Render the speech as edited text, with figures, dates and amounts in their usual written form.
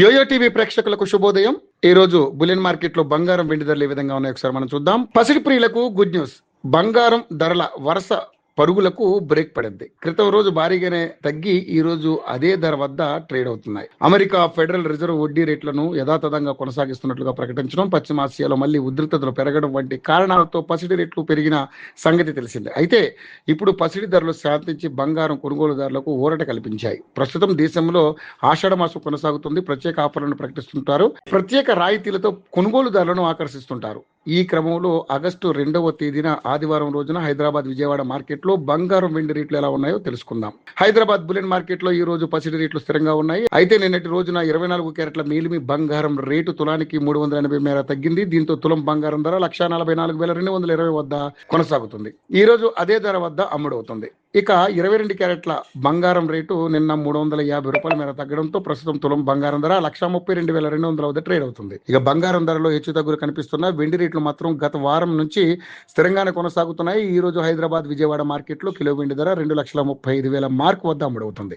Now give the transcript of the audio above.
Yo-yo TV ప్రేక్షకులకు శుభోదయం. ఈ రోజు బులియన్ మార్కెట్ లో బంగారం వెండి ధరలు ఏ విధంగా ఉన్నాయో ఒకసారి మనం చూద్దాం. పసిడి ప్రియులకు గుడ్ న్యూస్. బంగారం ధరల వరుస పరుగులకు బ్రేక్ పడింది. క్రితం రోజు భారీగానే తగ్గి ఈ రోజు అదే ధర వద్ద ట్రేడ్ అవుతున్నాయి. అమెరికా ఫెడరల్ రిజర్వ్ వడ్డీ రేట్లను యథాతథంగా కొనసాగిస్తున్నట్లుగా ప్రకటించడం, పశ్చిమాసియాలో మళ్లీ ఉద్రిక్తతలు పెరగడం వంటి కారణాలతో పసిడి రేట్లు పెరిగిన సంగతి తెలిసిందే. అయితే ఇప్పుడు పసిడి ధరలు శాంతించి బంగారం కొనుగోలుదారులకు ఊరట కల్పించాయి. ప్రస్తుతం దేశంలో ఆషాఢ మాసం కొనసాగుతుంది. ప్రత్యేక ఆఫర్లను ప్రకటిస్తుంటారు. ప్రత్యేక రాయితీలతో కొనుగోలుదారులను ఆకర్షిస్తుంటారు. ఈ క్రమంలో ఆగస్టు 2వ తేదీన ఆదివారం రోజున హైదరాబాద్ విజయవాడ మార్కెట్ లో బంగారం వెండి రేట్లు ఎలా ఉన్నాయో తెలుసుకుందాం. హైదరాబాద్ బులియన్ మార్కెట్ లో ఈ రోజు పసిడి రేట్లు స్థిరంగా ఉన్నాయి. అయితే నిన్నటి రోజున 24 క్యారెట్ల మేలిమి బంగారం రేటు తులానికి 380 మేర తగ్గింది. దీంతో తులం బంగారం ధర 1,44,220 వద్ద కొనసాగుతుంది. ఈ రోజు అదే ధర వద్ద అమ్ముడవుతుంది. ఇక 22 క్యారెట్ల బంగారం రేటు నిన్న 350 రూపాయల మేర తగ్గడంతో ప్రస్తుతం తులం బంగారం ధర 1,32,200 వద్ద ట్రేడ్ అవుతుంది. ఇక బంగారం ధరలో హెచ్చు తగ్గులు కనిపిస్తున్న వెండి రేట్లు మాత్రం గత వారం నుంచి స్థిరంగానే కొనసాగుతున్నాయి. ఈ రోజు హైదరాబాద్ విజయవాడ మార్కెట్ లో కిలో వెండి ధర 2,35,000 మార్క్ వద్ద అమ్ముడవుతుంది.